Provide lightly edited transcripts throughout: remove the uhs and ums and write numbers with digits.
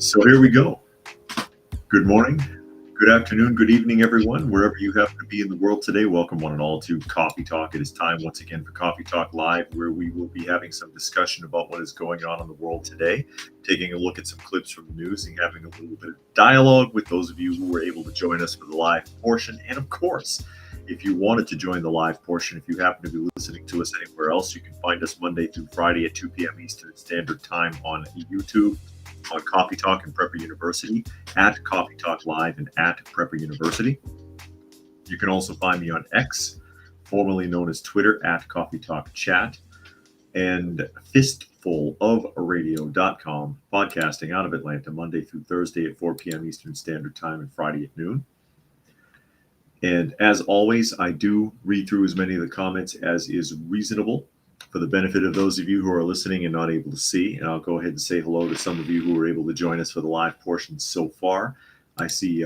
So here we go. Good morning, good afternoon, good evening, everyone, wherever you happen to be in the world today. Welcome, one and all, to Coffee Talk. It is time once again for Coffee Talk Live, where we will be having some discussion about what is going on in the world today, taking a look at some clips from the news and having a little bit of dialogue with those of you who were able to join us for the live portion. And of course, if you wanted to join the live portion, if you happen to be listening to us anywhere else, you can find us Monday through Friday at 2 p.m. Eastern Standard Time on YouTube, on Coffee Talk and Prepper University, at Coffee Talk Live and at Prepper University. You can also find me on X, formerly known as Twitter, at Coffee Talk Chat, and fistfulofradio.com, podcasting out of Atlanta Monday through Thursday at 4 p.m. Eastern Standard Time and Friday at noon. And as always, I do read through as many of the comments as is reasonable for the benefit of those of you who are listening and not able to see. And I'll go ahead and say hello to some of you who were able to join us for the live portion so far. I see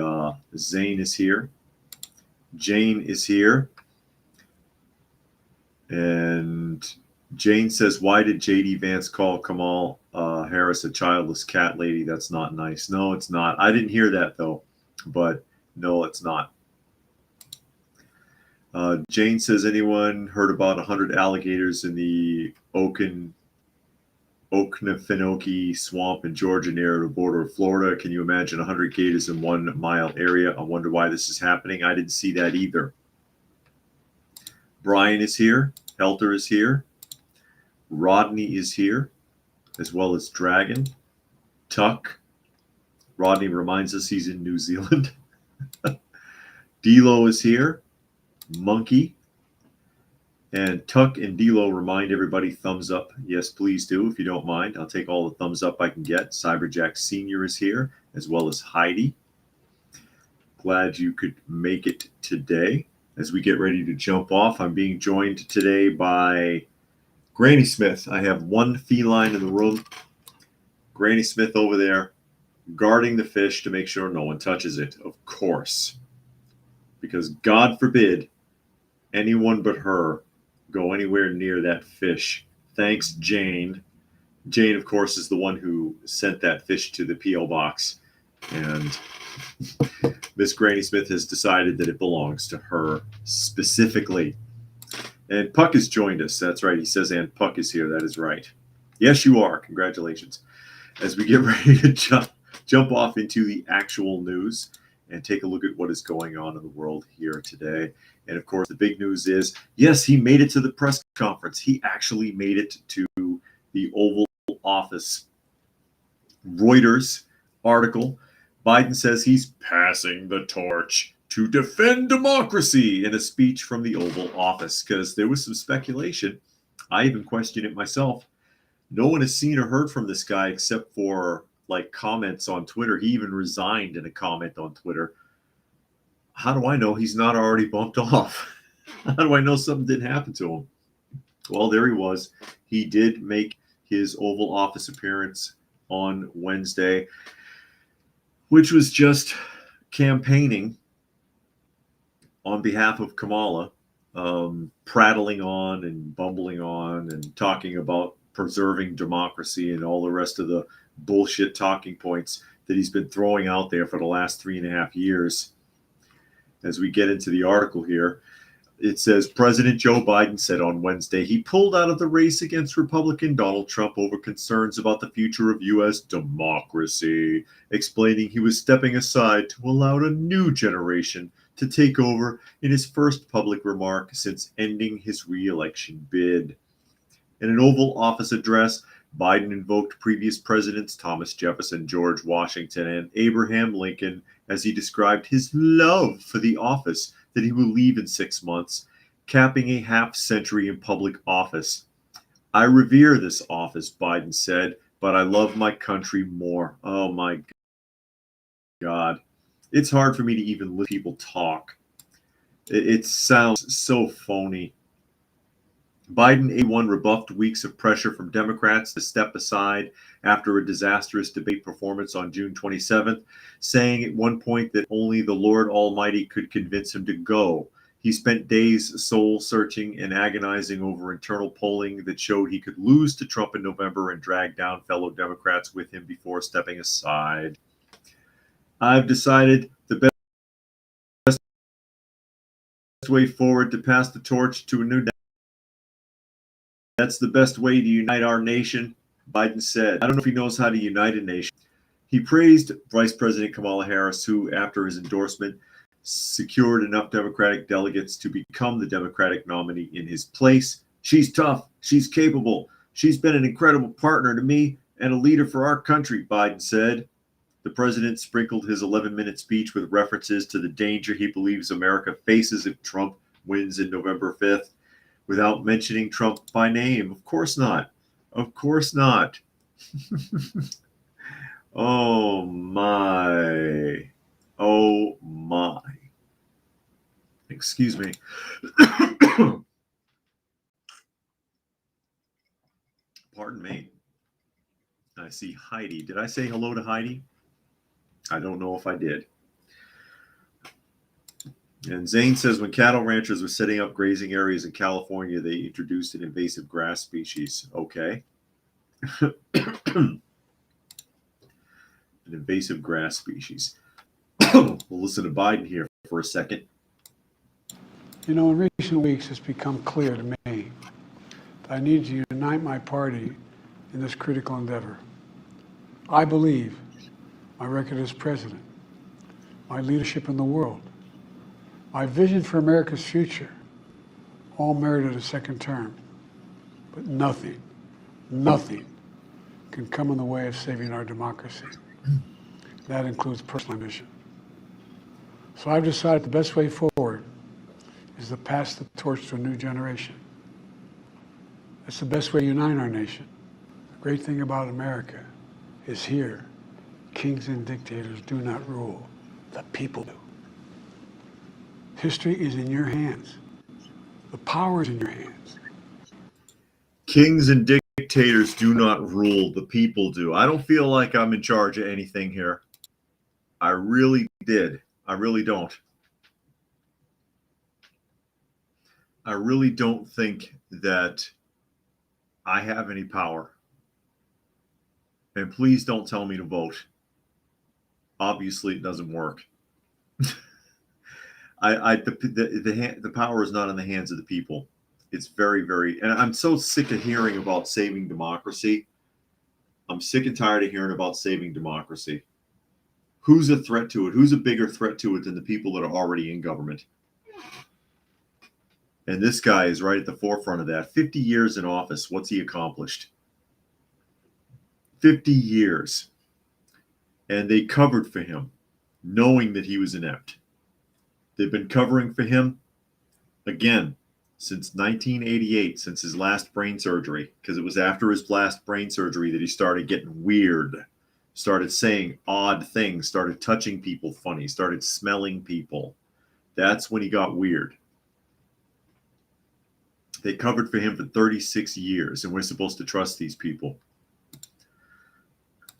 Zane is here. Jane is here. And Jane says, why did J.D. Vance call Kamal Harris a childless cat lady? That's not nice. No, it's not. I didn't hear that, though. But no, it's not. Jane says, anyone heard about 100 alligators in the Okefenokee swamp in Georgia near the border of Florida? Can you imagine 100 gators in 1 mile area? I wonder why this is happening. I didn't see that either. Brian is here. Helter is here. Rodney is here, as well as Dragon. Tuck. Rodney reminds us he's in New Zealand. D'Lo is here. Monkey. And Tuck and D'Lo remind everybody, thumbs up. Yes, please do, if you don't mind. I'll take all the thumbs up I can get. Cyberjack Sr. is here, as well as Heidi. Glad you could make it today. As we get ready to jump off, I'm being joined today by Granny Smith. I have one feline in the room. Granny Smith over there, guarding the fish to make sure no one touches it, of course. Because God forbid anyone but her go anywhere near that fish. Thanks, Jane. Jane, of course, is the one who sent that fish to the P.O. box. And Miss Granny Smith has decided that it belongs to her specifically. And Puck has joined us. That's right. He says, and Puck is here. That is right. Yes, you are. Congratulations. As we get ready to jump off into the actual news and take a look at what is going on in the world here today. And of course, the big news is, yes, he made it to the press conference. He actually made it to the Oval Office. Reuters article, Biden says he's passing the torch to defend democracy in a speech from the Oval Office, because there was some speculation. I even questioned it myself. No one has seen or heard from this guy except for like comments on Twitter. He even resigned in a comment on Twitter. How do I know he's not already bumped off? How do I know something didn't happen to him? Well, there he was. He did make his Oval Office appearance on Wednesday, which was just campaigning on behalf of Kamala, prattling on and bumbling on and talking about preserving democracy and all the rest of the bullshit talking points that he's been throwing out there for the last 3.5 years. As we get into the article here, it says President Joe Biden said on Wednesday he pulled out of the race against Republican Donald Trump over concerns about the future of U.S. democracy, explaining he was stepping aside to allow a new generation to take over in his first public remark since ending his re-election bid. In an Oval Office address, Biden invoked previous presidents Thomas Jefferson, George Washington, and Abraham Lincoln as he described his love for the office that he will leave in 6 months, capping a half-century in public office. I revere this office, Biden said, but I love my country more. Oh my God. It's hard for me to even let people talk. It sounds so phony. Biden A1 rebuffed weeks of pressure from Democrats to step aside after a disastrous debate performance on June 27th, saying at one point that only the Lord Almighty could convince him to go, He spent days soul searching and agonizing over internal polling that showed he could lose to Trump in November and drag down fellow Democrats with him before stepping aside. I've decided the best way forward to pass the torch to a new. That's the best way to unite our nation, Biden said. I don't know if he knows how to unite a nation. He praised Vice President Kamala Harris, who, after his endorsement, secured enough Democratic delegates to become the Democratic nominee in his place. She's tough. She's capable. She's been an incredible partner to me and a leader for our country, Biden said. The president sprinkled his 11-minute speech with references to the danger he believes America faces if Trump wins in November 5th, without mentioning Trump by name. Of course not. Of course not. Oh, my. Oh, my. Excuse me. Pardon me. I see Heidi. Did I say hello to Heidi? I don't know if I did. And Zane says when cattle ranchers were setting up grazing areas in California, they introduced an invasive grass species. Okay. An invasive grass species. We'll listen to Biden here for a second. You know, in recent weeks, it's become clear to me that I need to unite my party in this critical endeavor. I believe my record as president, my leadership in the world, my vision for America's future all merited a second term. But nothing can come in the way of saving our democracy. That includes personal ambition. So I've decided the best way forward is to pass the torch to a new generation. That's the best way to unite our nation. The great thing about America is here, kings and dictators do not rule, the people do. History is in your hands. The power is in your hands. Kings and dictators do not rule, the people do. I don't feel like I'm in charge of anything here. I really did. I really don't. I really don't think that I have any power. And please don't tell me to vote. Obviously, it doesn't work. The power is not in the hands of the people. It's very, very, and I'm so sick of hearing about saving democracy. I'm sick and tired of hearing about saving democracy. Who's a threat to it? Who's a bigger threat to it than the people that are already in government? And this guy is right at the forefront of that. 50 years in office. What's he accomplished? 50 years. And they covered for him, knowing that he was inept. They've been covering for him, again, since 1988, since his last brain surgery, because it was after his last brain surgery that he started getting weird, started saying odd things, started touching people funny, started smelling people. That's when he got weird. They covered for him for 36 years, and we're supposed to trust these people.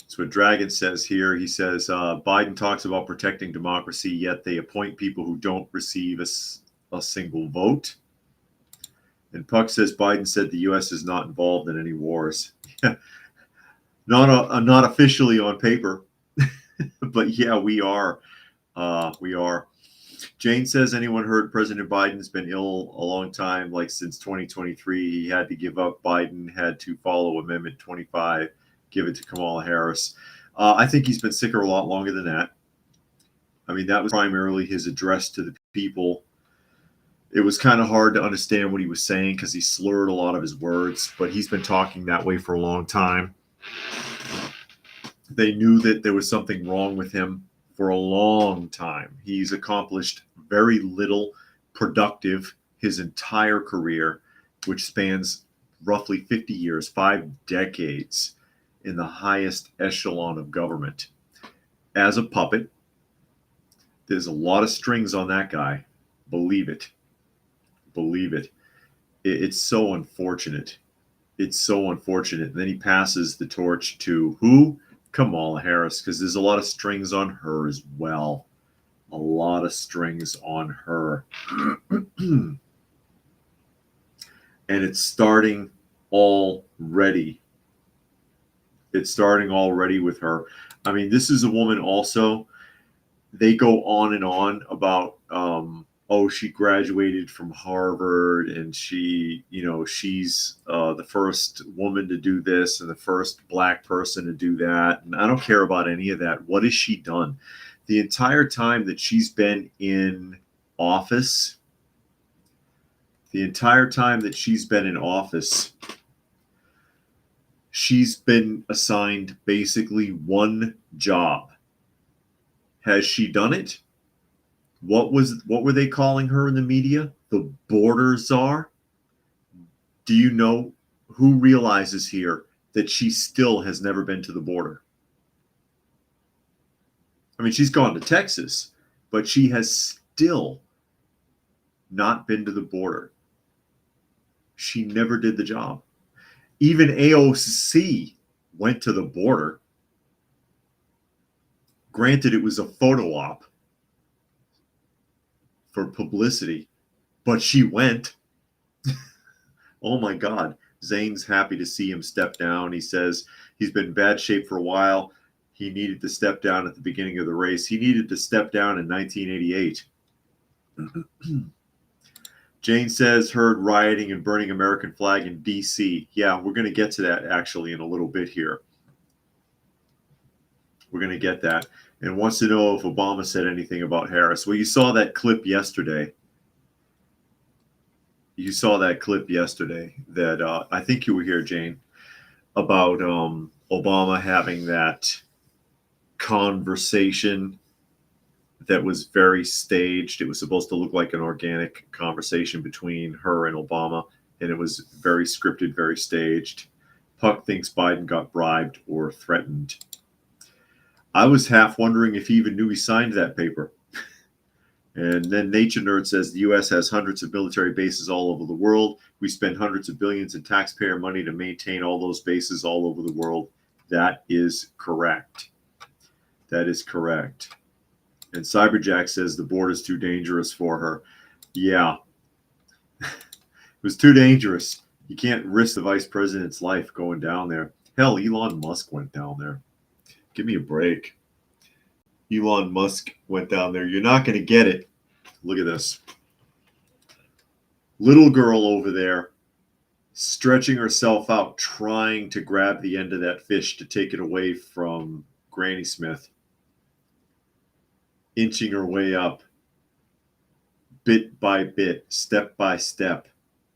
That's what Dragon says here. He says, Biden talks about protecting democracy, yet they appoint people who don't receive a single vote. And Puck says, Biden said the U.S. is not involved in any wars. Not officially on paper, but yeah, we are. We are. Jane says, anyone heard President Biden's been ill a long time, like since 2023. He had to give up. Biden had to follow Amendment 25, give it to Kamala Harris. I think he's been sicker a lot longer than that. I mean, that was primarily his address to the people. It was kind of hard to understand what he was saying because he slurred a lot of his words, but he's been talking that way for a long time. They knew that there was something wrong with him for a long time. He's accomplished very little productive his entire career, which spans roughly 50 years, 5 decades in the highest echelon of government. As a puppet, there's a lot of strings on that guy. Believe it. Believe it. It's so unfortunate. It's so unfortunate. And then he passes the torch to who? Kamala Harris, because there's a lot of strings on her as well. A lot of strings on her. And it's starting already. It's starting already with her. I mean, this is a woman also. They go on and on about, oh, she graduated from Harvard and she, she's the first woman to do this and the first black person to do that. And I don't care about any of that. What has she done? The entire time that she's been in office, she's been assigned basically one job. Has she done it? What were they calling her in the media? The border czar? Do you know who realizes here that she still has never been to the border? I mean, she's gone to Texas, but she has still not been to the border. She never did the job. Even AOC went to the border. Granted, it was a photo op for publicity, but she went. Oh my God. Zane's happy to see him step down. He says he's been in bad shape for a while. He needed to step down at the beginning of the race. He needed to step down in 1988. Jane says heard rioting and burning American flag in D.C. Yeah, we're going to get to that actually in a little bit here. We're going to get that. And wants to know if Obama said anything about Harris. Well, you saw that clip yesterday. That I think you were here, Jane, about Obama having that conversation that was very staged. It was supposed to look like an organic conversation between her and Obama, and it was very scripted, very staged. Puck thinks Biden got bribed or threatened. I was half wondering if he even knew he signed that paper. And then Nature Nerd says the U.S. has hundreds of military bases all over the world. We spend hundreds of billions in taxpayer money to maintain all those bases all over the world. That is correct. That is correct. And Cyberjack says the border's too dangerous for her. Yeah. It was too dangerous. You can't risk the vice president's life going down there. Hell, Elon Musk went down there. Give me a break. Elon Musk went down there. You're not going to get it. Look at this. Little girl over there stretching herself out, trying to grab the end of that fish to take it away from Granny Smith. Inching her way up. Bit by bit, step by step.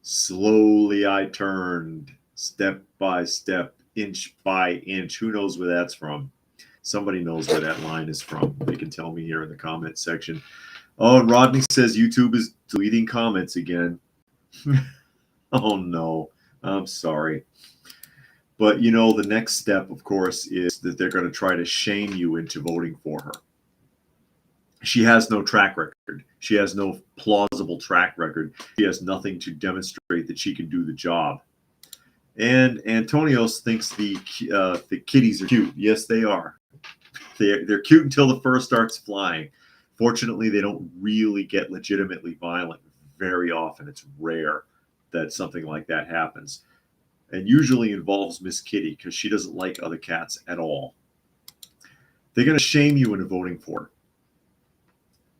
Slowly I turned. Step by step, inch by inch. Who knows where that's from? Somebody knows where that line is from. They can tell me here in the comment section. Oh, and Rodney says YouTube is deleting comments again. Oh, no. I'm sorry. But, the next step, of course, is that they're going to try to shame you into voting for her. She has no track record. She has no plausible track record. She has nothing to demonstrate that she can do the job. And Antonios thinks the kitties are cute. Yes, they are. They're cute until the fur starts flying. Fortunately, they don't really get legitimately violent very often. It's rare that something like that happens. And usually involves Miss Kitty because she doesn't like other cats at all. They're going to shame you into voting for her.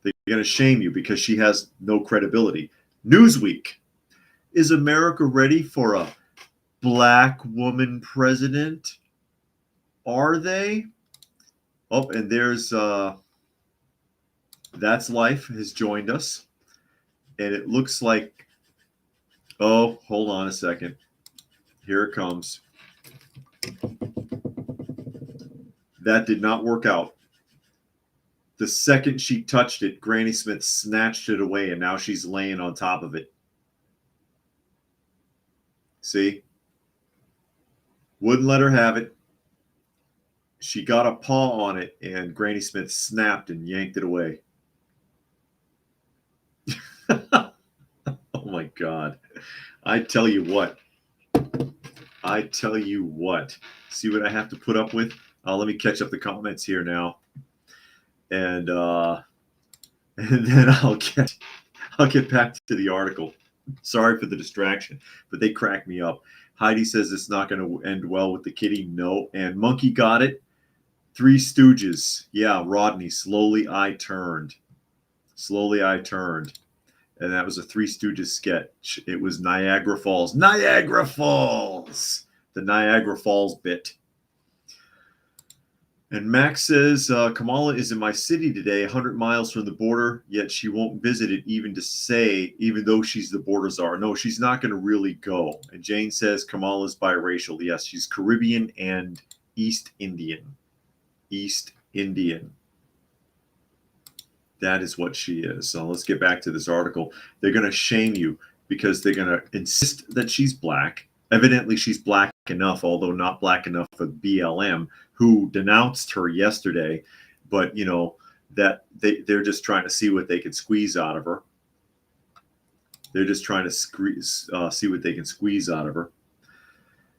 They're going to shame you because she has no credibility. Newsweek. Is America ready for a black woman president? Are they? Oh, and there's That's Life has joined us. And it looks like, oh, hold on a second. Here it comes. That did not work out. The second she touched it, Granny Smith snatched it away, and now she's laying on top of it. See? Wouldn't let her have it. She got a paw on it, and Granny Smith snapped and yanked it away. Oh, my God. I tell you what. See what I have to put up with? Let me catch up the comments here now. And and then I'll get back to the article. Sorry for the distraction, but they crack me up. Heidi says it's not going to end well with the kitty. No. And Monkey got it. Three Stooges. Yeah, Rodney. Slowly I turned. Slowly I turned. And that was a Three Stooges sketch. It was Niagara Falls. Niagara Falls! The Niagara Falls bit. And Max says, Kamala is in my city today, 100 miles from the border, yet she won't visit it even to say, even though she's the border czar. No, she's not going to really go. And Jane says Kamala's biracial. Yes, she's Caribbean and East Indian. East Indian. That is what she is. So let's get back to this article. They're going to shame you because they're going to insist that she's black. Evidently, she's black enough, although not black enough for BLM, who denounced her yesterday. But, you know, that they're just trying to see what they can squeeze out of her. They're just trying to see what they can squeeze out of her.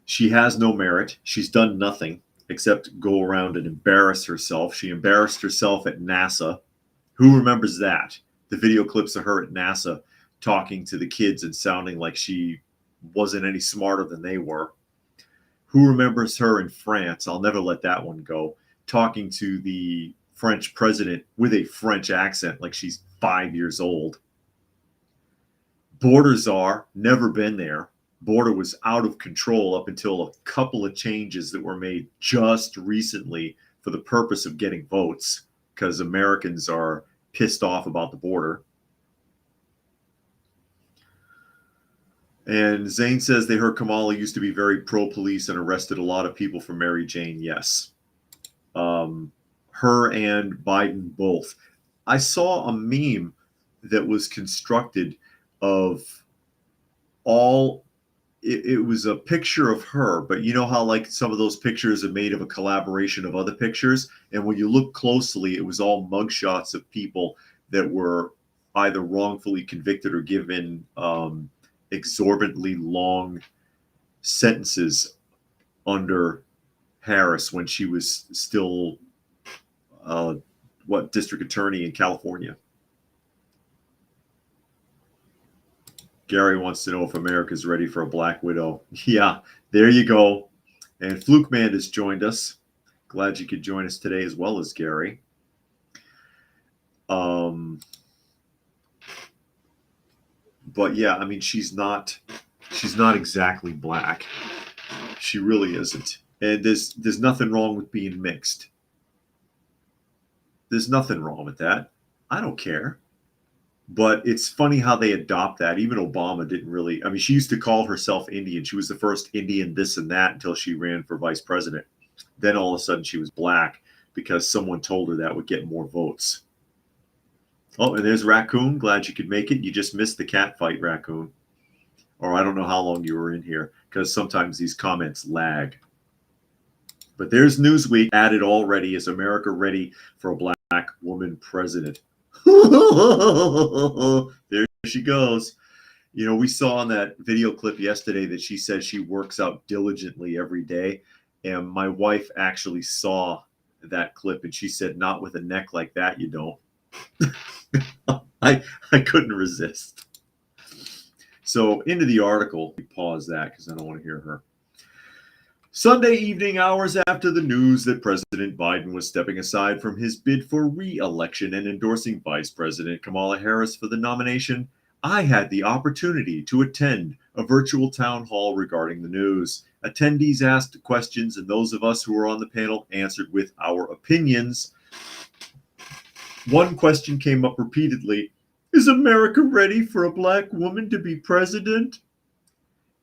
She has no merit. She's done nothing except go around and embarrass herself. She embarrassed herself at NASA. Who remembers that? The video clips of her at NASA talking to the kids and sounding like she wasn't any smarter than they were. Who remembers her in France? I'll never let that one go. Talking to the French president with a French accent like she's 5 years old. Border czar, never been there. Border was out of control up until a couple of changes that were made just recently for the purpose of getting votes, because Americans are pissed off about the border. And Zane says they heard Kamala used to be very pro-police and arrested a lot of people for Mary Jane. Yes. Her and Biden both. I saw a meme that was constructed of all, it was a picture of her, but you know how like some of those pictures are made of a collaboration of other pictures? And when you look closely, it was all mugshots of people that were either wrongfully convicted or given exorbitantly long sentences under Harris when she was still district attorney in California. Gary wants to know if America's ready for a Black Widow. Yeah, there you go. And Fluke Man has joined us. Glad you could join us today as well as Gary. But yeah, I mean, she's not exactly black. She really isn't. And there's nothing wrong with being mixed. There's nothing wrong with that. I don't care. But it's funny how they adopt that. Even Obama didn't really. I mean, she used to call herself Indian. She was the first Indian this and that until she ran for vice president. Then all of a sudden she was black because someone told her that would get more votes. Oh, and there's Raccoon. Glad you could make it. You just missed the cat fight, Raccoon. Or I don't know how long you were in here because sometimes these comments lag. But there's Newsweek added already. Is America ready for a black woman president? There she goes. You know, we saw in that video clip yesterday that she says she works out diligently every day. And my wife actually saw that clip and she said, not with a neck like that, you don't. I couldn't resist. So into the article, pause that because I don't want to hear her. Sunday evening hours after the news that President Biden was stepping aside from his bid for re-election and endorsing Vice President Kamala Harris for the nomination, I had the opportunity to attend a virtual town hall regarding the news. Attendees asked questions and those of us who were on the panel answered with our opinions. One question came up repeatedly. Is America ready for a black woman to be president?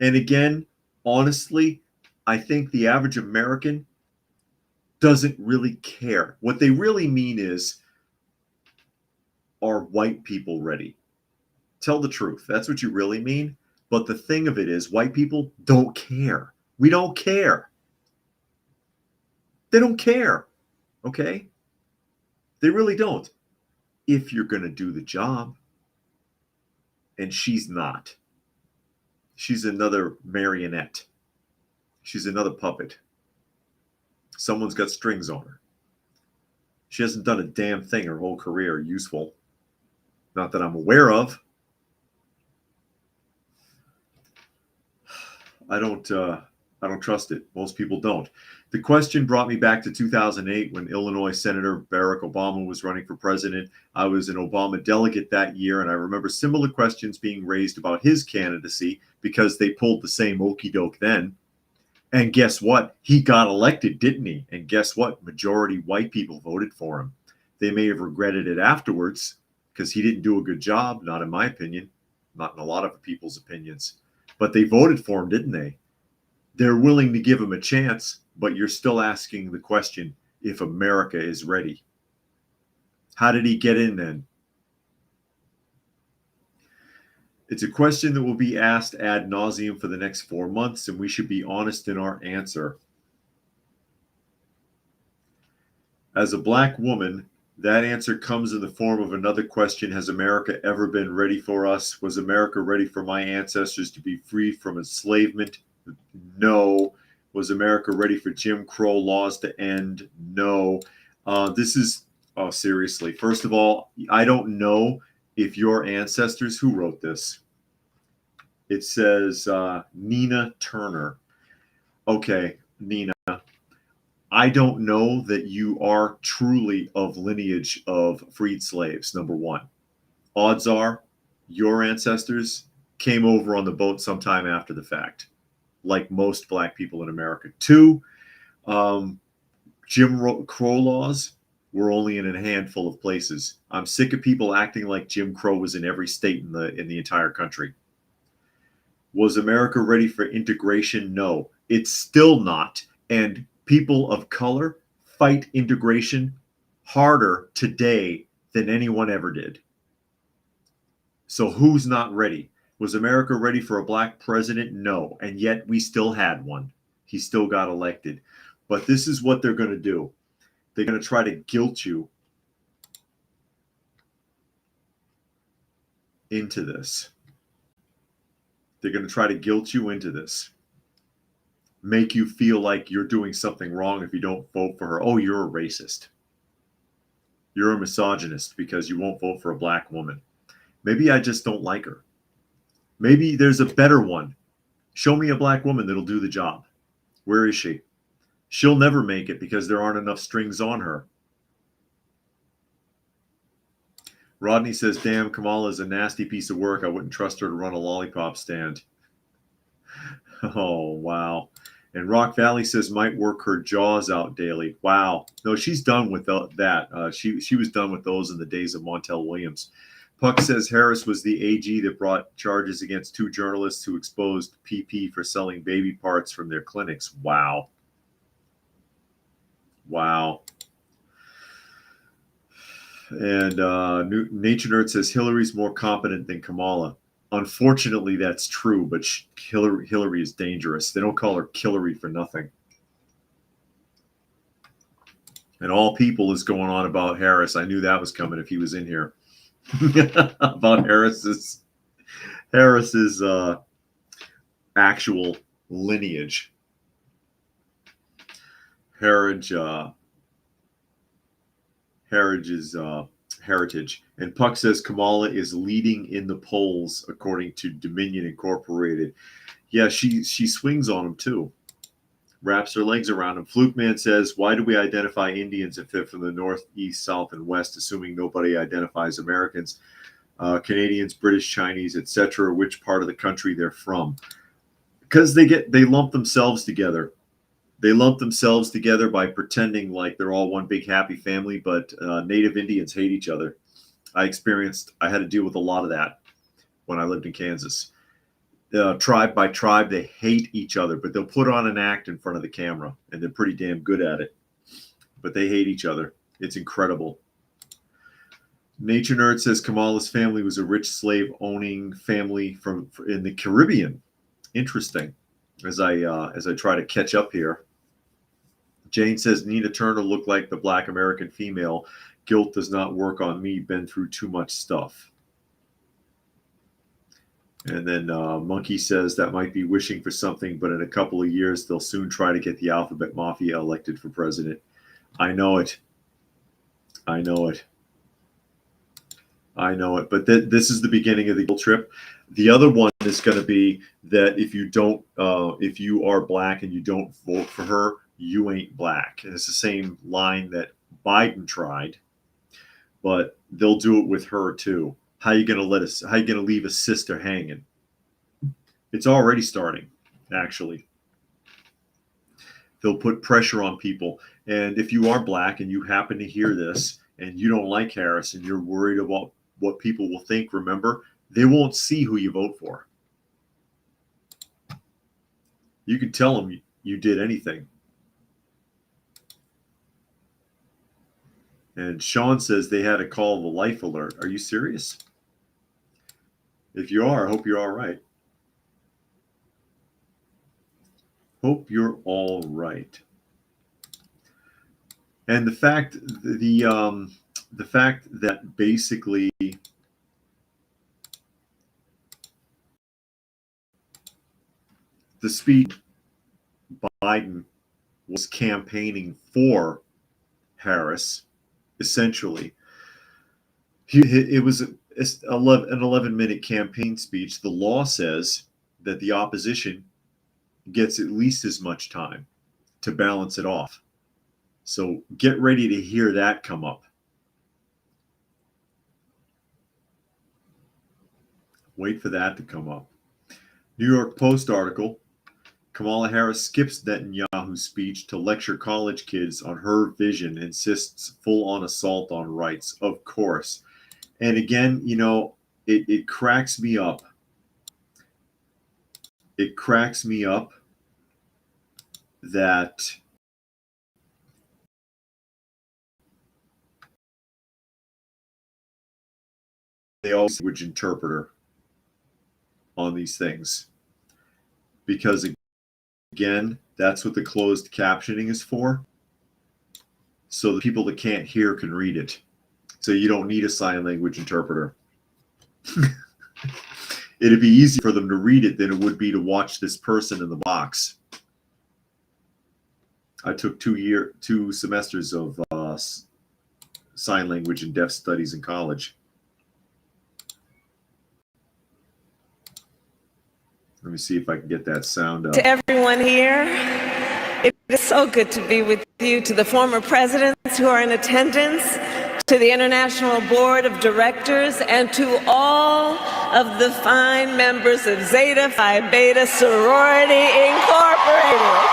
And again, honestly, I think the average American doesn't really care. What they really mean is, are white people ready? Tell the truth. That's what you really mean. But the thing of it is, white people don't care. We don't care. They don't care. Okay? They really don't. If you're going to do the job. And she's not. She's another marionette. She's another puppet. Someone's got strings on her. She hasn't done a damn thing her whole career useful. Not that I'm aware of. I don't trust it. Most people don't. The question brought me back to 2008 when Illinois Senator Barack Obama was running for president. I was an Obama delegate that year, and I remember similar questions being raised about his candidacy because they pulled the same okey doke then. And guess what? He got elected, didn't he? And guess what? Majority white people voted for him. They may have regretted it afterwards because he didn't do a good job, not in my opinion, not in a lot of people's opinions. But they voted for him, didn't they? They're willing to give him a chance, but you're still asking the question if America is ready. How did he get in then? It's a question that will be asked ad nauseum for the next 4 months, and we should be honest in our answer. As a black woman, that answer comes in the form of another question. Has America ever been ready for us? Was America ready for my ancestors to be free from enslavement? No. Was America ready for Jim Crow laws to end? No. Seriously. First of all, I don't know if your ancestors, who wrote this? It says Nina Turner. Okay, Nina. I don't know that you are truly of lineage of freed slaves, number one. Odds are your ancestors came over on the boat sometime after the fact, like most black people in America. Two, Jim Crow laws were only in a handful of places. I'm sick of people acting like Jim Crow was in every state in the entire country. Was America ready for integration? No, it's still not. And people of color fight integration harder today than anyone ever did. So who's not ready? Was America ready for a black president? No. And yet we still had one. He still got elected. But this is what they're going to do. They're going to try to guilt you into this. They're going to try to guilt you into this. Make you feel like you're doing something wrong if you don't vote for her. Oh, you're a racist. You're a misogynist because you won't vote for a black woman. Maybe I just don't like her. Maybe there's a better one. Show me a black woman that'll do the job. Where is she? She'll never make it because there aren't enough strings on her. Rodney says, damn, Kamala is a nasty piece of work. I wouldn't trust her to run a lollipop stand. Oh, wow. And Rock Valley says, might work her jaws out daily. Wow. No, she's done with that. She was done with those in the days of Montel Williams. Puck says Harris was the AG that brought charges against 2 journalists who exposed PP for selling baby parts from their clinics. Wow. Wow. And Nature Nerd says Hillary's more competent than Kamala. Unfortunately, that's true, but Hillary is dangerous. They don't call her Killary for nothing. And all people is going on about Harris. I knew that was coming if he was in here. About Harris's actual lineage. Heritage. And Puck says Kamala is leading in the polls according to Dominion Incorporated. Yeah, she swings on him too. Wraps her legs around him. Fluke Man says, why do we identify Indians if they're from the north, east, south, and west, assuming nobody identifies Americans, Canadians, British, Chinese, etc., which part of the country they're from? Because they lump themselves together. They lump themselves together by pretending like they're all one big happy family, but Native Indians hate each other. I had to deal with a lot of that when I lived in Kansas. Tribe by tribe, they hate each other, but they'll put on an act in front of the camera, and they're pretty damn good at it. But they hate each other. It's incredible. Nature Nerd says Kamala's family was a rich slave-owning family in the Caribbean. Interesting. As I try to catch up here. Jane says Nina Turner looked like the black American female. Guilt does not work on me. Been through too much stuff. And then Monkey says that might be wishing for something, but in a couple of years, they'll soon try to get the Alphabet Mafia elected for president. I know it. I know it. I know it, but this is the beginning of the guilt trip. The other one is going to be that if you are black and you don't vote for her, you ain't black. And it's the same line that Biden tried, but they'll do it with her too. How you going to let us? How you going to leave a sister hanging? It's already starting, actually. They'll put pressure on people. And if you are black and you happen to hear this and you don't like Harris and you're worried about what people will think, remember, they won't see who you vote for. You can tell them you did anything. And Sean says they had a call the life alert. Are you serious? If you are, I hope you're all right. Hope you're all right. And the fact that basically the speech Biden was campaigning for Harris, essentially. It was an 11-minute campaign speech. The law says that the opposition gets at least as much time to balance it off. So get ready to hear that come up. Wait for that to come up. New York Post article, Kamala Harris skips Netanyahu's speech to lecture college kids on her vision, insists full-on assault on rights. Of course. And again, it cracks me up. It cracks me up that they always language interpreter on these things. Because again, that's what the closed captioning is for. So the people that can't hear can read it. So you don't need a sign language interpreter. It'd be easier for them to read it than it would be to watch this person in the box. I took 2 semesters of sign language and deaf studies in college. Let me see if I can get that sound up. To everyone here, it is so good to be with you. To the former presidents who are in attendance, to the International Board of Directors, and to all of the fine members of Zeta Phi Beta Sorority Incorporated.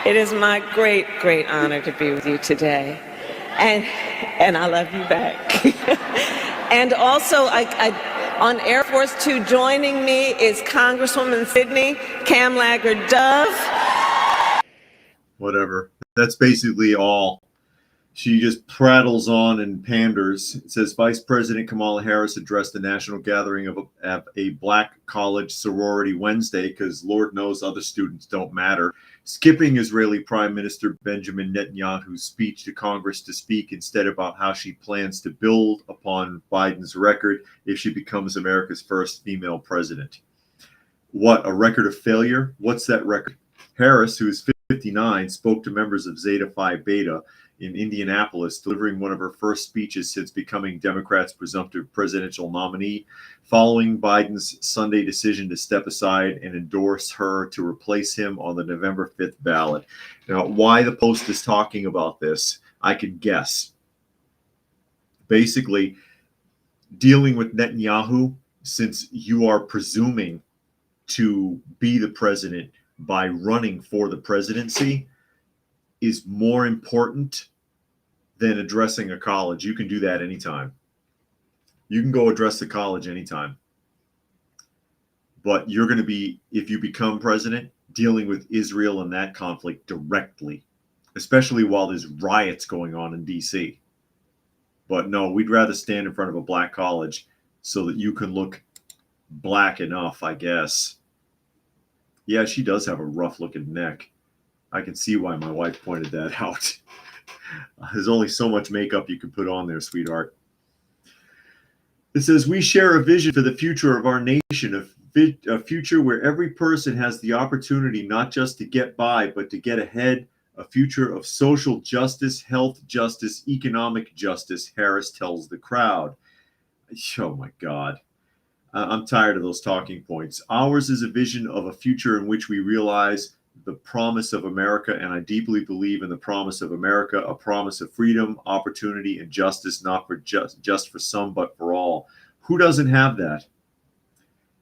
It is my great, great honor to be with you today. And I love you back. And also, on Air Force Two, joining me is Congresswoman Sydney Kamlager-Dove. Whatever. That's basically all. She just prattles on and panders. It says Vice President Kamala Harris addressed the national gathering of a black college sorority Wednesday because Lord knows other students don't matter, skipping Israeli Prime Minister Benjamin Netanyahu's speech to Congress to speak instead about how she plans to build upon Biden's record if she becomes America's first female president. What, a record of failure? What's that record? Harris, who is 59, spoke to members of Zeta Phi Beta in Indianapolis, delivering one of her first speeches since becoming Democrats' presumptive presidential nominee, following Biden's Sunday decision to step aside and endorse her to replace him on the November 5th ballot. Now, why the Post is talking about this, I can guess. Basically, dealing with Netanyahu, since you are presuming to be the president by running for the presidency, is more important than addressing a college. You can do that anytime. You can go address the college anytime. But you're going to be, if you become president, dealing with Israel and that conflict directly, especially while there's riots going on in D.C. But no, we'd rather stand in front of a black college so that you can look black enough, I guess. Yeah, she does have a rough looking neck. I can see why my wife pointed that out. There's only so much makeup you can put on there, sweetheart. It says, we share a vision for the future of our nation, a future where every person has the opportunity not just to get by, but to get ahead a future of social justice, health justice, economic justice, Harris tells the crowd. Oh my God. I'm tired of those talking points. Ours is a vision of a future in which we realize the promise of America, and I deeply believe in the promise of America, a promise of freedom, opportunity, and justice, not for just for some, but for all. Who doesn't have that?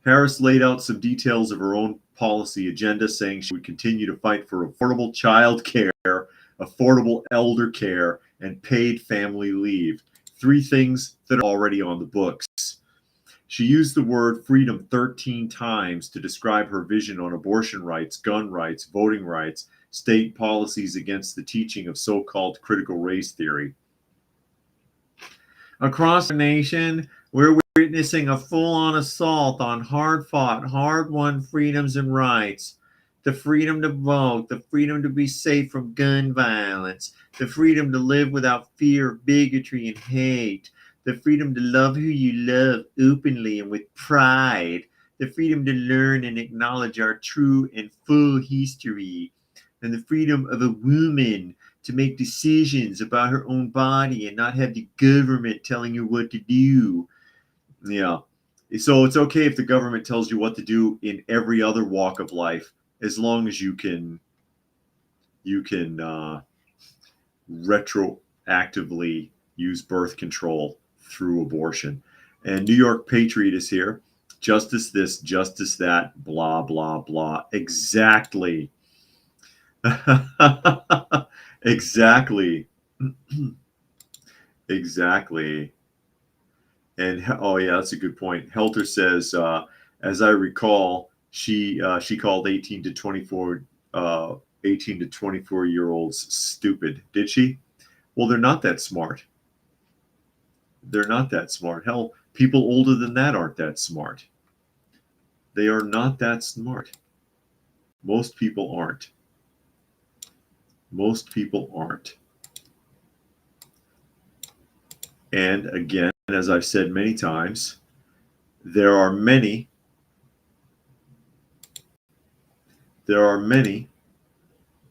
Harris laid out some details of her own policy agenda, saying she would continue to fight for affordable child care, affordable elder care, and paid family leave. 3 things that are already on the books. She used the word freedom 13 times to describe her vision on abortion rights, gun rights, voting rights, state policies against the teaching of so-called critical race theory. Across the nation, we're witnessing a full-on assault on hard-fought, hard-won freedoms and rights. The freedom to vote, the freedom to be safe from gun violence, the freedom to live without fear of bigotry and hate, the freedom to love who you love openly and with pride, the freedom to learn and acknowledge our true and full history, and the freedom of a woman to make decisions about her own body and not have the government telling her what to do. Yeah. So it's okay if the government tells you what to do in every other walk of life, as long as you can retroactively use birth control through abortion. And New York Patriot is here. Justice this, justice that, blah, blah, blah. Exactly. Exactly. Exactly. And oh yeah, that's a good point. Helter says, as I recall, she called 18 to 24 year olds stupid. Did she? Well, they're not that smart. They're not that smart. Hell, people older than that aren't that smart. They are not that smart. Most people aren't. Most people aren't. And again, as I've said many times, there are many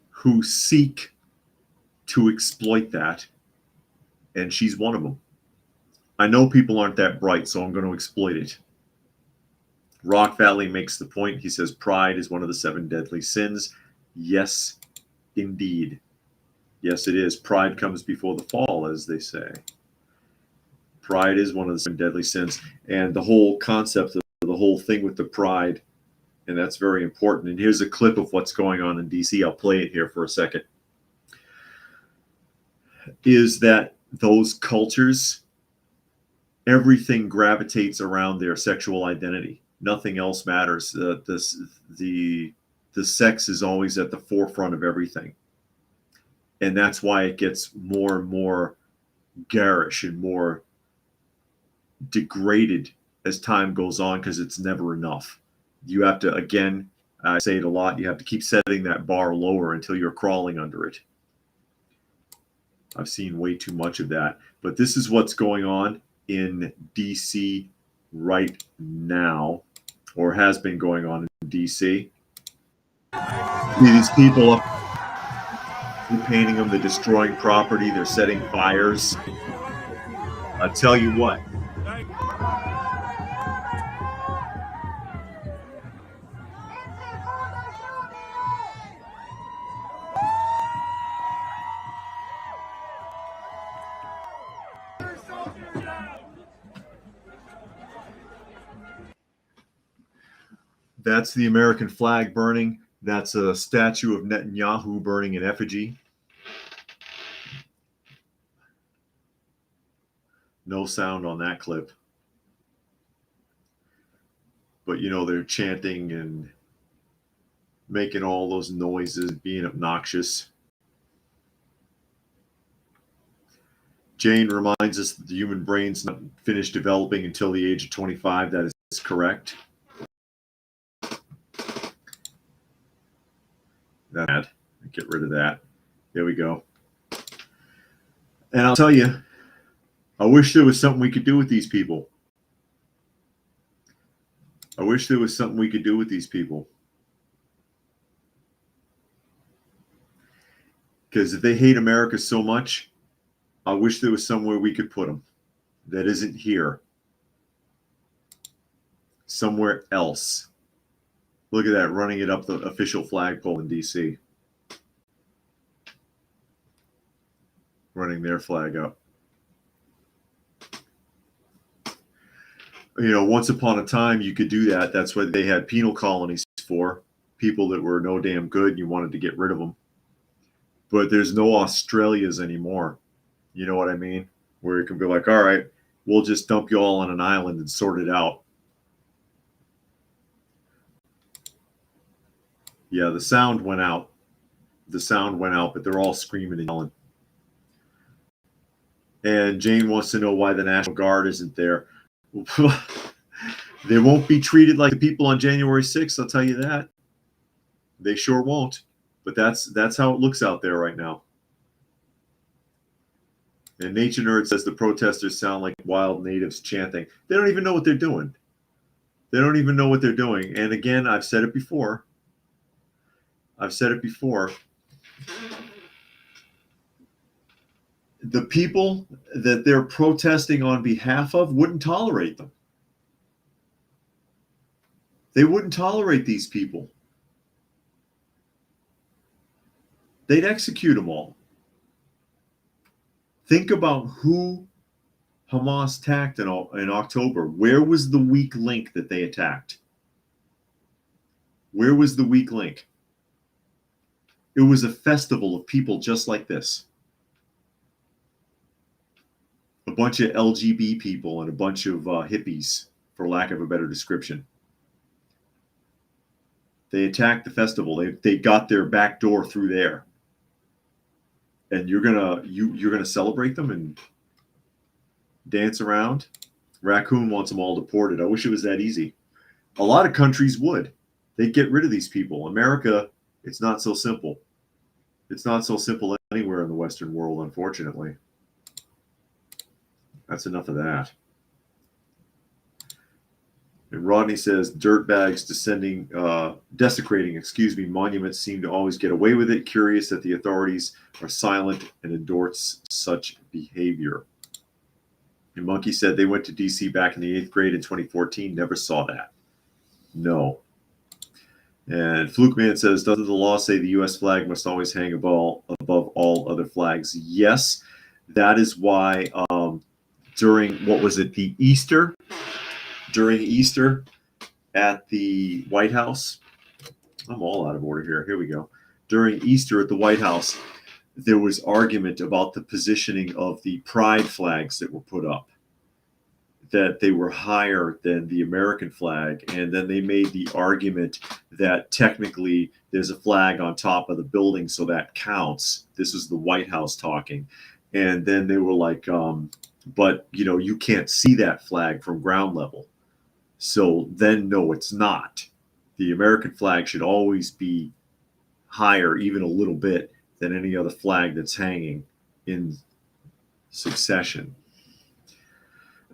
who seek to exploit that, and she's one of them. I know people aren't that bright, so I'm going to exploit it. Rock Valley makes the point. He says pride is one of the 7 deadly sins. Yes, indeed. Yes, it is. Pride comes before the fall, as they say. Pride is one of the 7 deadly sins. And the whole concept of the whole thing with the pride, and that's very important. And here's a clip of what's going on in DC. I'll play it here for a second. Is that those cultures, everything gravitates around their sexual identity. Nothing else matters. The sex is always at the forefront of everything. And that's why it gets more and more garish and more degraded as time goes on, because it's never enough. You have to, again, I say it a lot, you have to keep setting that bar lower until you're crawling under it. I've seen way too much of that. But this is what's going on in DC right now, or has been going on in DC. These people up, they're painting them, they're destroying property, they're setting fires. I tell you what. That's the American flag burning. That's a statue of Netanyahu burning in effigy. No sound on that clip. But, you know, they're chanting and making all those noises, being obnoxious. Jane reminds us that the human brain's not finished developing until the age of 25. That is correct. That, get rid of that. There we go. And I'll tell you, I wish there was something we could do with these people. I wish there was something we could do with these people. Because if they hate America so much, I wish there was somewhere we could put them that isn't here. Somewhere else. Look at that, running it up the official flagpole in D.C. Running their flag up. You know, once upon a time, you could do that. That's what they had penal colonies for. People that were no damn good, and you wanted to get rid of them. But there's no Australias anymore. You know what I mean? Where it can be like, all right, we'll just dump you all on an island and sort it out. Yeah, the sound went out. The sound went out, but they're all screaming and yelling. And Jane wants to know why the National Guard isn't there. They won't be treated like the people on January 6th, I'll tell you that. They sure won't. But that's how it looks out there right now. And Nature Nerd says the protesters sound like wild natives chanting. They don't even know what they're doing. They don't even know what they're doing. And again, I've said it before. The people that they're protesting on behalf of wouldn't tolerate them. They wouldn't tolerate these people. They'd execute them all. Think about who Hamas attacked in October. Where was the weak link that they attacked? Where was the weak link? It was a festival of people just like this. A bunch of LGBT people and a bunch of hippies, for lack of a better description. They attacked the festival. They got their back door through there. And you're gonna celebrate them and dance around? Raccoon wants them all deported. I wish it was that easy. A lot of countries would. They'd get rid of these people. America, it's not so simple. It's not so simple anywhere in the Western world, unfortunately. That's enough of that. And Rodney says, dirtbags desecrating, monuments seem to always get away with it. Curious that the authorities are silent and endorse such behavior. And Monkey said they went to D.C. back in the 8th grade in 2014. Never saw that. No. And Fluke Man says, doesn't the law say the U.S. flag must always hang above all other flags? Yes. That is why during, what was it, during Easter at the White House, I'm all out of order here. Here we go. During Easter at the White House, there was argument about the positioning of the pride flags that were put up, that they were higher than the American flag. And then they made the argument that technically there's a flag on top of the building, so that counts. This is the White House talking. And then they were like, but, you know, you can't see that flag from ground level. So then, no, it's not. The American flag should always be higher, even a little bit, than any other flag that's hanging in succession.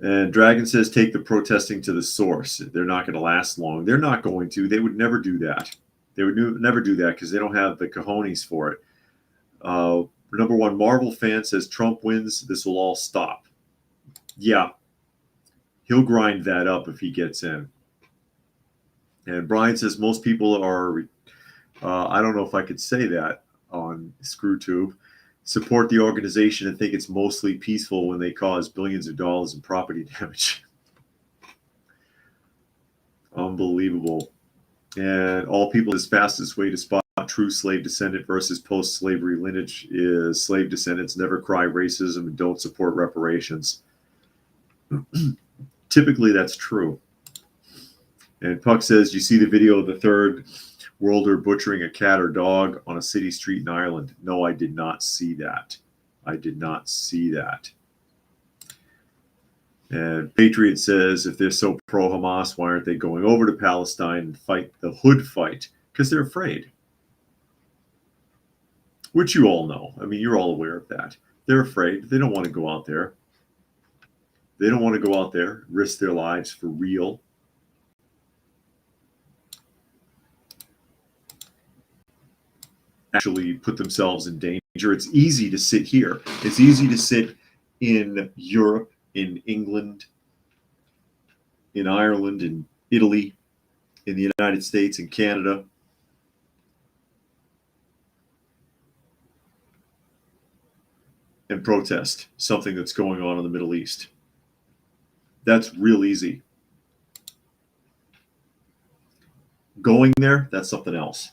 And Dragon says, take the protesting to the source. They're not going to last long. They're not going to. They would never do that. They would never do that because they don't have the cojones for it. Number one Marvel fan says, Trump wins. This will all stop. Yeah. He'll grind that up if he gets in. And Brian says, most people are, I don't know if I could say that on ScrewTube, support the organization and think it's mostly peaceful when they cause billions of dollars in property damage. Unbelievable. And all people, is fastest way to spot true slave descendant versus post-slavery lineage is slave descendants never cry racism and don't support reparations. Typically, that's true. And Puck says, you see the video of the third worlder butchering a cat or dog on a city street in Ireland? No, I did not see that. I did not see that. And Patriot says, if they're so pro-Hamas, why aren't they going over to Palestine and fight the hood fight? Because they're afraid. Which you all know. I mean, you're all aware of that. They're afraid. They don't want to go out there. They don't want to go out there, risk their lives for real. actually put themselves in danger. It's easy to sit here. It's easy to sit in Europe, in England, in Ireland, in Italy, in the United States, in Canada, and protest something that's going on in the Middle East. That's real easy. Going there, that's something else.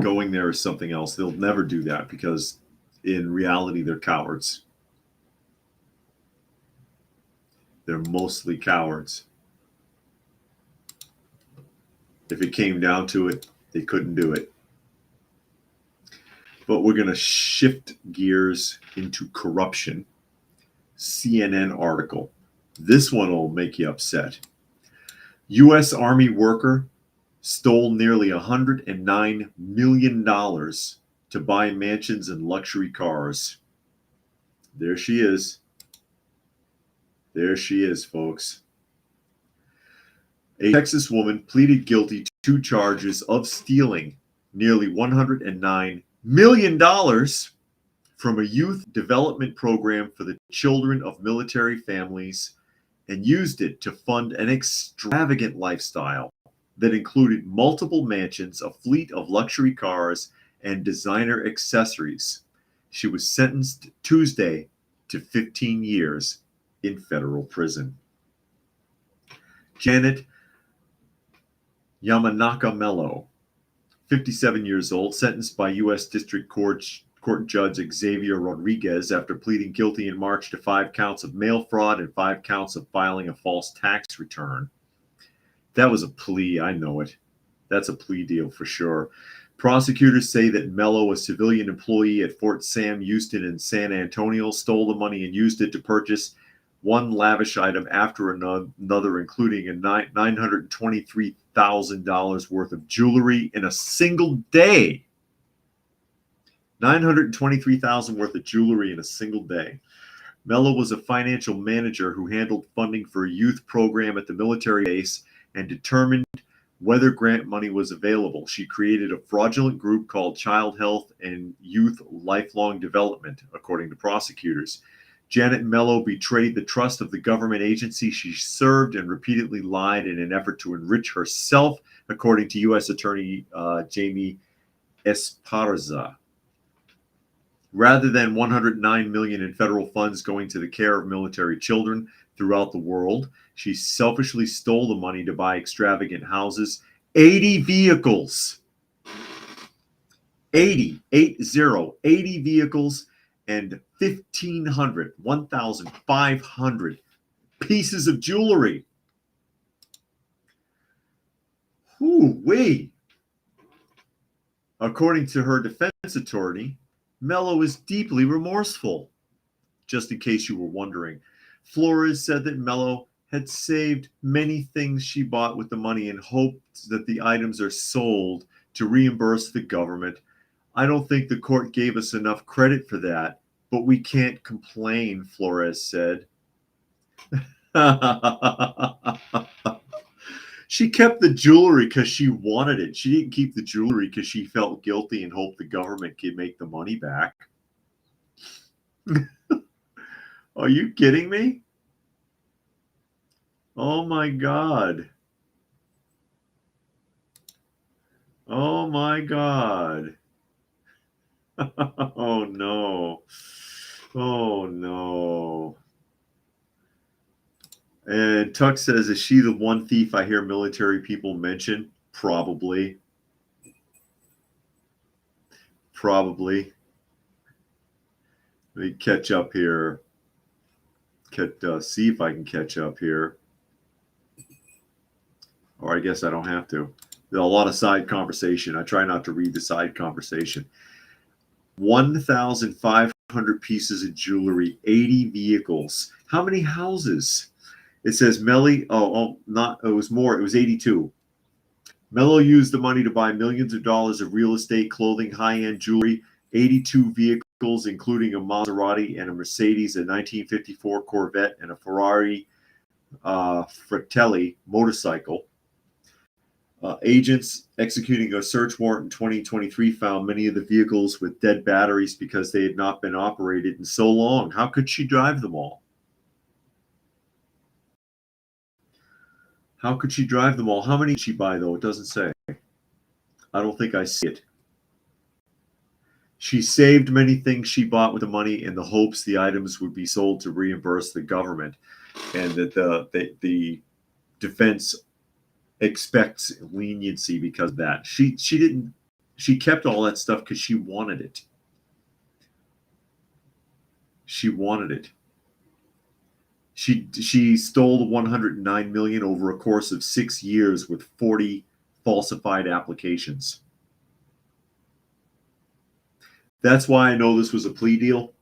Going there is something else. They'll never do that because in reality, they're cowards. They're mostly cowards. If it came down to it, they couldn't do it. But we're going to shift gears into corruption. CNN article. This one will make you upset. U.S. Army worker stole nearly $109 million to buy mansions and luxury cars. There she is. There she is, folks. A Texas woman pleaded guilty to 2 charges of stealing nearly $109 million from a youth development program for the children of military families and used it to fund an extravagant lifestyle that included multiple mansions, a fleet of luxury cars, and designer accessories. She was sentenced Tuesday to 15 years in federal prison. Janet Yamanaka Mello, 57 years old, sentenced by U.S. District Court Judge Xavier Rodriguez after pleading guilty in March to 5 counts of mail fraud and 5 counts of filing a false tax return. That was a plea, I know it. That's a plea deal for sure. Prosecutors say that Mello, a civilian employee at Fort Sam Houston in San Antonio, stole the money and used it to purchase one lavish item after another, including a $923,000 worth of jewelry in a single day. $923,000 worth of jewelry in a single day. Mello was a financial manager who handled funding for a youth program at the military base and determined whether grant money was available. She created a fraudulent group called Child Health and Youth Lifelong Development, according to prosecutors. Janet Mello betrayed the trust of the government agency she served and repeatedly lied in an effort to enrich herself, according to U.S. Attorney Jamie Esparza. Rather than $109 million in federal funds going to the care of military children throughout the world, she selfishly stole the money to buy extravagant houses, 80 vehicles, 80 vehicles, and 1,500 pieces of jewelry. Whoo-wee. According to her defense attorney, Mello is deeply remorseful. Just in case you were wondering, Flores said that Mello had saved many things she bought with the money in hopes that the items are sold to reimburse the government. I don't think the court gave us enough credit for that, but we can't complain, Flores said. She kept the jewelry because she wanted it. She didn't keep the jewelry because she felt guilty and hoped the government could make the money back. Are you kidding me? Oh my God. Oh my God. Oh no. Oh no. And Tuck says, is she the one thief I hear military people mention? Probably. Probably. Let me catch up here. See if I can catch up here. Or I guess I don't have to. There's a lot of side conversation. I try not to read the side conversation. 1,500 pieces of jewelry, 80 vehicles. How many houses? It says it was more. It was 82. Mello used the money to buy millions of dollars of real estate, clothing, high-end jewelry, 82 vehicles, including a Maserati and a Mercedes, a 1954 Corvette, and a Ferrari Fratelli motorcycle. Agents executing a search warrant in 2023 found many of the vehicles with dead batteries because they had not been operated in so long. How could she drive them all? How could she drive them all? How many did she buy, though? It doesn't say. I don't think I see it. She saved many things she bought with the money in the hopes the items would be sold to reimburse the government, and that the defense expects leniency because of that. She kept all that stuff because she wanted it. She wanted it. She stole 109 million over a course of 6 years with 40 falsified applications. That's why I know this was a plea deal,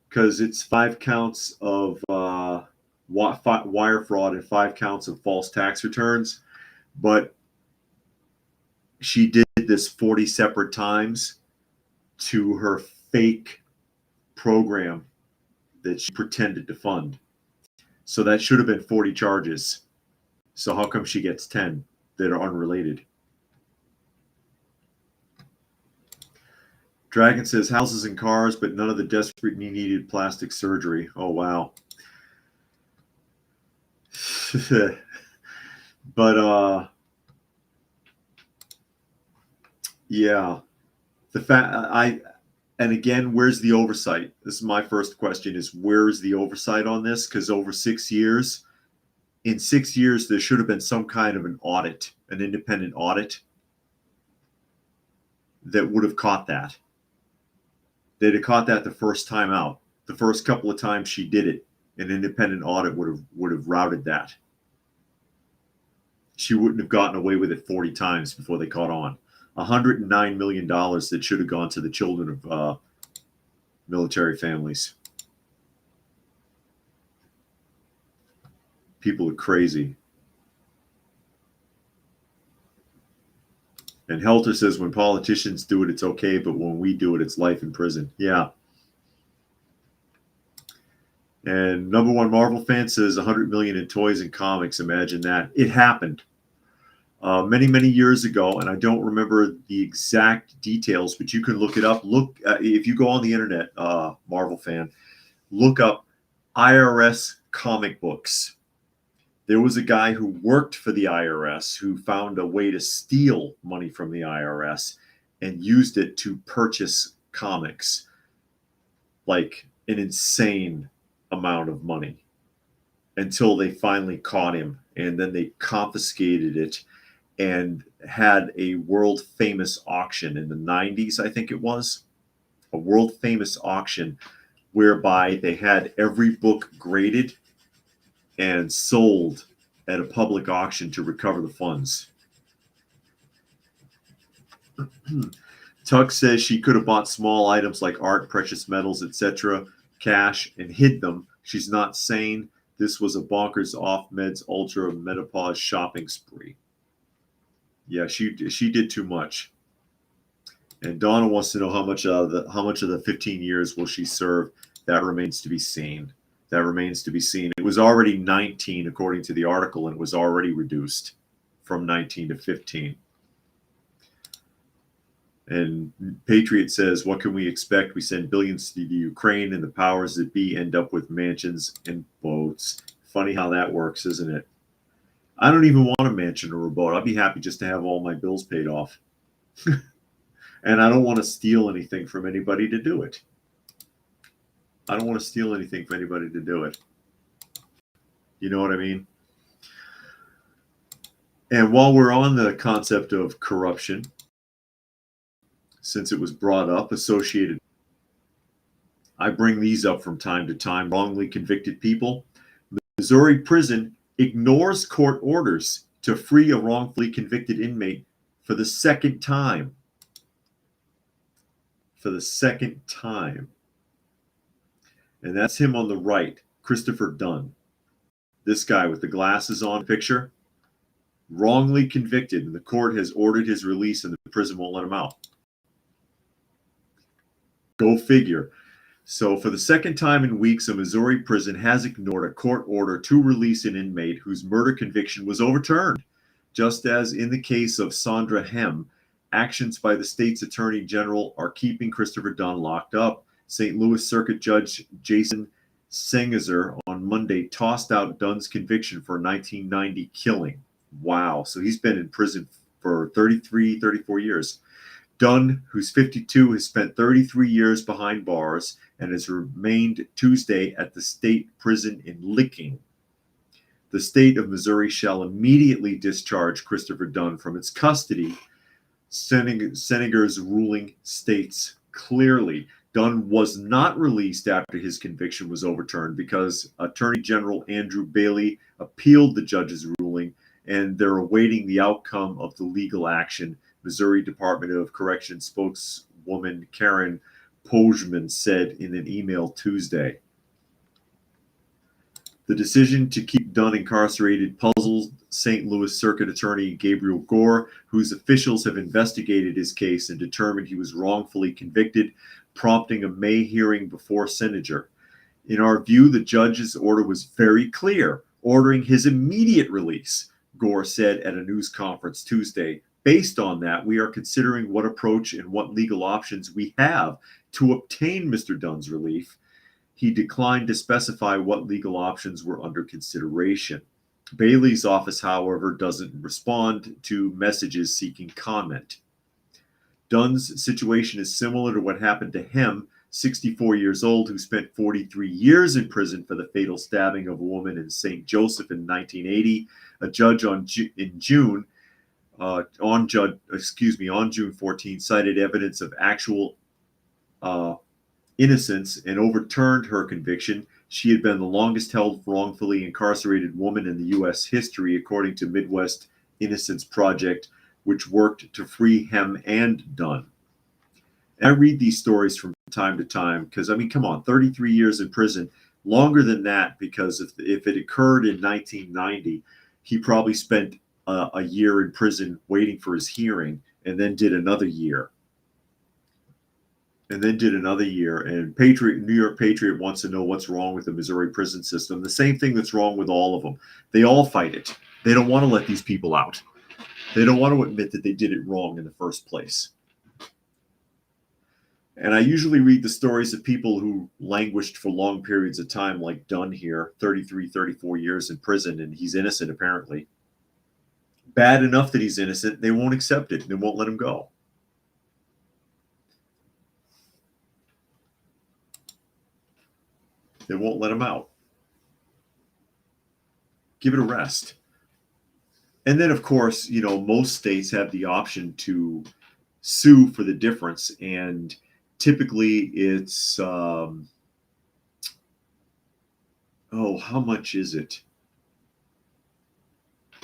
because it's 5 counts of wire fraud and 5 counts of false tax returns. But she did this 40 separate times to her fake program that she pretended to fund. So that should have been 40 charges. So how come she gets 10 that are unrelated? Dragon says houses and cars, but none of the desperately needed plastic surgery. Oh, wow. But yeah, and again, where's the oversight? This is my first question: is where is the oversight on this? Because over 6 years, in 6 years, there should have been some kind of an audit, an independent audit that would have caught that. They'd have caught that the first time out. The first couple of times she did it, an independent audit would have routed that. She wouldn't have gotten away with it 40 times before they caught on. $109 million that should have gone to the children of military families. People are crazy. And Helter says, when politicians do it, it's okay, but when we do it, it's life in prison. Yeah. And number one Marvel fan says 100 million in toys and comics. Imagine that. It happened many, many years ago, and I don't remember the exact details, but you can look it up. Look, if you go on the internet, Marvel fan, look up IRS comic books. There was a guy who worked for the IRS who found a way to steal money from the IRS and used it to purchase comics, like an insane amount of money, until they finally caught him, and then they confiscated it and had a world famous auction in the 90s, I think it was, a world famous auction whereby they had every book graded and sold at a public auction to recover the funds. Tuck says she could have bought small items like art, precious metals, etc., cash, and hid them. She's not sane. This was a bonkers off meds ultra menopause shopping spree. Yeah, she did too much. And Donna wants to know how much of the 15 years will she serve. That remains to be seen. That remains to be seen. It was already 19 according to the article, and it was already reduced from 19 to 15. And Patriot says, what can we expect? We send billions to the Ukraine, and the powers that be end up with mansions and boats. Funny how that works, isn't it? I don't even want a mansion or a boat. I'd be happy just to have all my bills paid off. And I don't want to steal anything from anybody to do it. I don't want to steal anything from anybody to do it. You know what I mean? And while we're on the concept of corruption, since it was brought up, associated, I bring these up from time to time. Wrongly convicted people. Missouri prison ignores court orders to free a wrongfully convicted inmate for the second time. For the second time. And that's him on the right, Christopher Dunn. This guy with the glasses on picture, wrongly convicted, and the court has ordered his release, and the prison won't let him out. Go figure. So for the second time in weeks, a Missouri prison has ignored a court order to release an inmate whose murder conviction was overturned. Just as in the case of Sandra Hem, actions by the state's attorney general are keeping Christopher Dunn locked up. St. Louis Circuit Judge Jason Sengezer on Monday tossed out Dunn's conviction for a 1990 killing. Wow. So he's been in prison for 34 years. Dunn, who's 52, has spent 33 years behind bars and has remained Tuesday at the state prison in Licking. The state of Missouri shall immediately discharge Christopher Dunn from its custody, Senegers' ruling states clearly. Dunn was not released after his conviction was overturned because Attorney General Andrew Bailey appealed the judge's ruling, and they're awaiting the outcome of the legal action. Missouri Department of Corrections spokeswoman Karen Pojman said in an email Tuesday. The decision to keep Dunn incarcerated puzzled St. Louis Circuit Attorney Gabriel Gore, whose officials have investigated his case and determined he was wrongfully convicted, prompting a May hearing before Sengezer. In our view, the judge's order was very clear, ordering his immediate release, Gore said at a news conference Tuesday. Based on that, we are considering what approach and what legal options we have to obtain Mr. Dunn's relief. He declined to specify what legal options were under consideration. Bailey's office, however, doesn't respond to messages seeking comment. Dunn's situation is similar to what happened to him, 64 years old, who spent 43 years in prison for the fatal stabbing of a woman in St. Joseph in 1980. A judge on June 14 cited evidence of actual innocence and overturned her conviction. She had been the longest held wrongfully incarcerated woman in the U.S. history, according to Midwest Innocence Project, which worked to free Hem and Dunn. And I read these stories from time to time because, I mean, come on, 33 years in prison, longer than that, because if it occurred in 1990, he probably spent a year in prison waiting for his hearing and then did another year. And New York Patriot wants to know what's wrong with the Missouri prison system. The same thing that's wrong with all of them. They all fight it. They don't want to let these people out. They don't want to admit that they did it wrong in the first place. And I usually read the stories of people who languished for long periods of time, like Dunn here, 34 years in prison, and he's innocent apparently. Bad enough that he's innocent, they won't accept it. They won't let him go. They won't let him out. Give it a rest. And then, of course, most states have the option to sue for the difference. And typically it's, how much is it?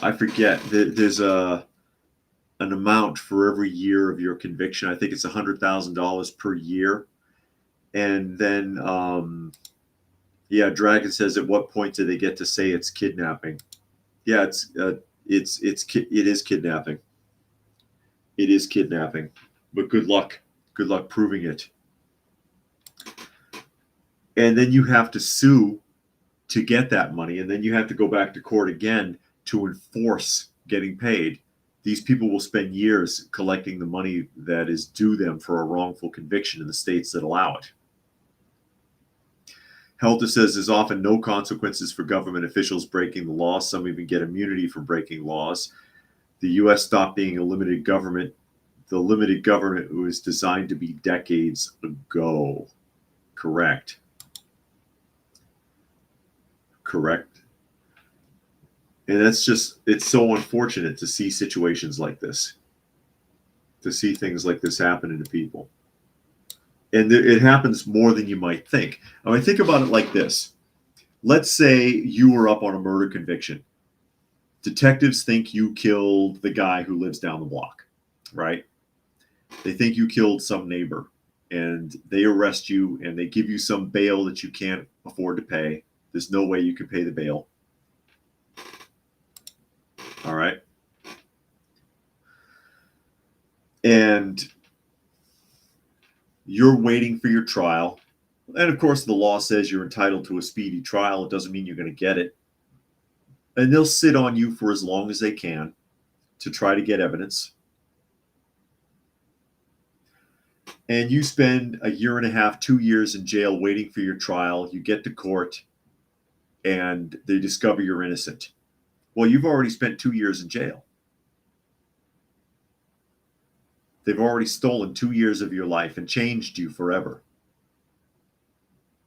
I forget. There's an amount for every year of your conviction. I think it's $100,000 per year. And then, Dragon says, at what point do they get to say it's kidnapping? Yeah, it is kidnapping. It is kidnapping. But good luck. Good luck proving it. And then you have to sue to get that money, and then you have to go back to court again to enforce getting paid. These people will spend years collecting the money that is due them for a wrongful conviction in the states that allow it. Helter says there's often no consequences for government officials breaking the law. Some even get immunity for breaking laws. The U.S. stopped being a limited government. The limited government was designed to be decades ago. Correct. And it's so unfortunate to see situations like this, to see things like this happening to people. And it happens more than you might think. I mean, think about it like this. Let's say you were up on a murder conviction. Detectives think you killed the guy who lives down the block, right? They think you killed some neighbor, and they arrest you, and they give you some bail that you can't afford to pay. There's no way you can pay the bail. All right. And you're waiting for your trial. And of course, the law says you're entitled to a speedy trial. It doesn't mean you're going to get it. And they'll sit on you for as long as they can. to try to get evidence, and you spend a year and a half, 2 years in jail waiting for your trial. You get to court, and they discover you're innocent. Well, you've already spent 2 years in jail. They've already stolen 2 years of your life and changed you forever.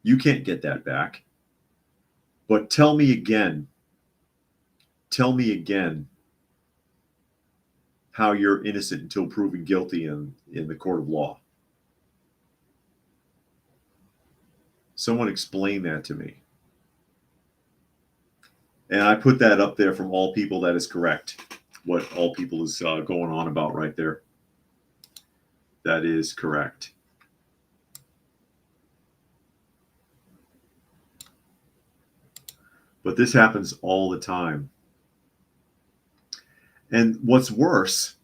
You can't get that back. But tell me again how you're innocent until proven guilty in the court of law. Someone explain that to me. And I put that up there from All People. That is correct. What All People is going on about right there. That is correct. But this happens all the time. And what's worse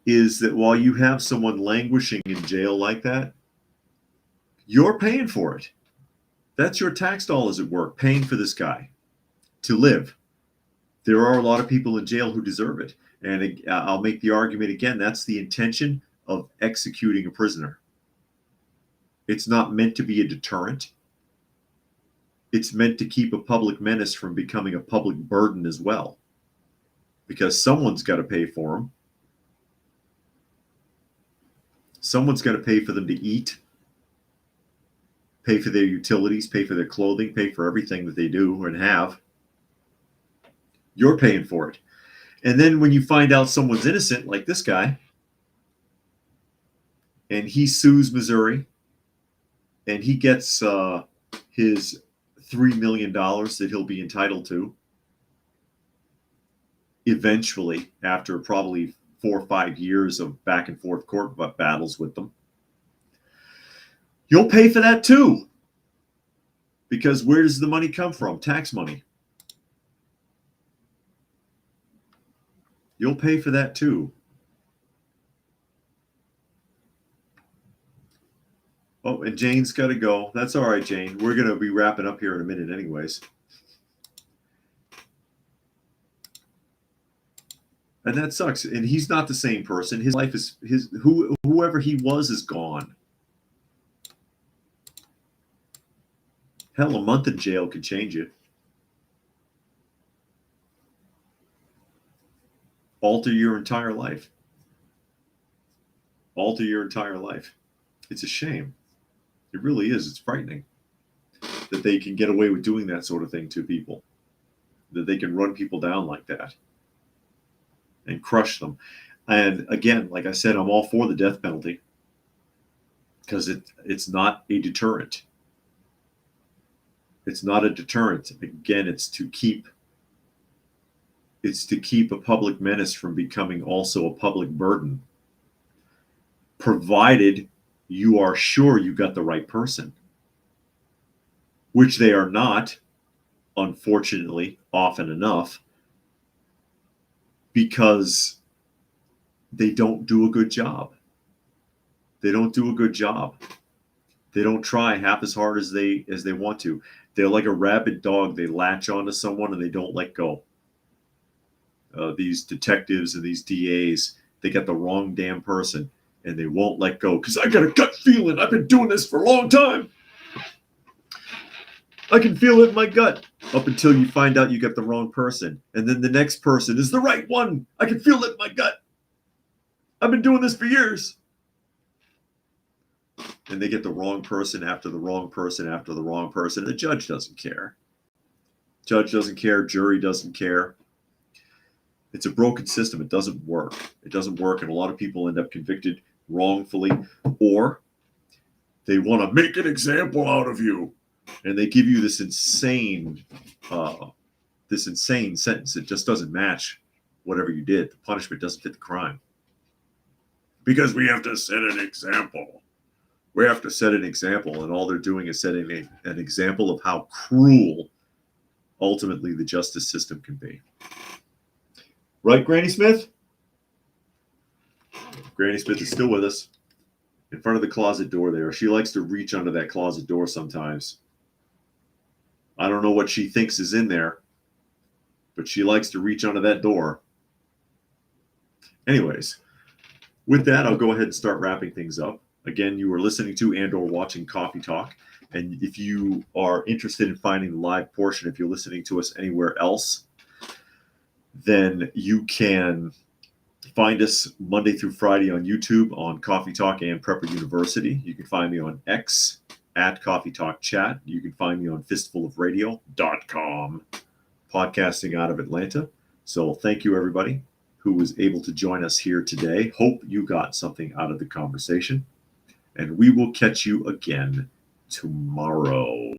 is that while you have someone languishing in jail like that, you're paying for it. That's your tax dollars at work, paying for this guy to live. There are a lot of people in jail who deserve it. And I'll make the argument again, that's the intention of executing a prisoner. It's not meant to be a deterrent. It's meant to keep a public menace from becoming a public burden as well. Because someone's got to pay for them. Someone's got to pay for them to eat, pay for their utilities, pay for their clothing, pay for everything that they do and have. You're paying for it. And then when you find out someone's innocent, like this guy, and he sues Missouri, and he gets his $3 million that he'll be entitled to eventually, after probably 4 or 5 years of back and forth court battles with them. You'll pay for that too. Because where does the money come from? Tax money. You'll pay for that too. Oh, and Jane's got to go. That's all right, Jane. We're going to be wrapping up here in a minute anyways. And that sucks. And he's not the same person. His life is whoever he was is gone. Hell, a month in jail could change it. Alter your entire life. Alter your entire life. It's a shame. It really is. It's frightening that they can get away with doing that sort of thing to people. That they can run people down like that and crush them. And again, like I said, I'm all for the death penalty because it's not a deterrent. It's not a deterrent. Again, it's to keep a public menace from becoming also a public burden, provided you are sure you got the right person, which they are not, unfortunately, often enough, because they don't do a good job. They don't do a good job. They don't try half as hard as they want to. They're like a rabid dog. They latch onto someone and they don't let go. These detectives and these DAs, they got the wrong damn person and they won't let go because I got a gut feeling. I've been doing this for a long time. I can feel it in my gut up until you find out you got the wrong person. And then the next person is the right one. I can feel it in my gut. I've been doing this for years. And they get the wrong person after the wrong person after the wrong person. The judge doesn't care. Judge doesn't care. Jury doesn't care. It's a broken system. It doesn't work. It doesn't work. And a lot of people end up convicted wrongfully, or they want to make an example out of you. And they give you this insane sentence. It just doesn't match whatever you did. The punishment doesn't fit the crime. Because we have to set an example. We have to set an example, and all they're doing is setting an example of how cruel ultimately the justice system can be. Right, Granny Smith? Granny Smith is still with us in front of the closet door there. She likes to reach under that closet door sometimes. I don't know what she thinks is in there, but she likes to reach under that door. Anyways, with that, I'll go ahead and start wrapping things up. Again, you are listening to and or watching Coffee Talk. And if you are interested in finding the live portion, if you're listening to us anywhere else, then you can find us Monday through Friday on YouTube on Coffee Talk and Prepper University. You can find me on X at Coffee Talk Chat. You can find me on fistfulofradio.com, podcasting out of Atlanta. So thank you, everybody who was able to join us here today. Hope you got something out of the conversation. And we will catch you again tomorrow.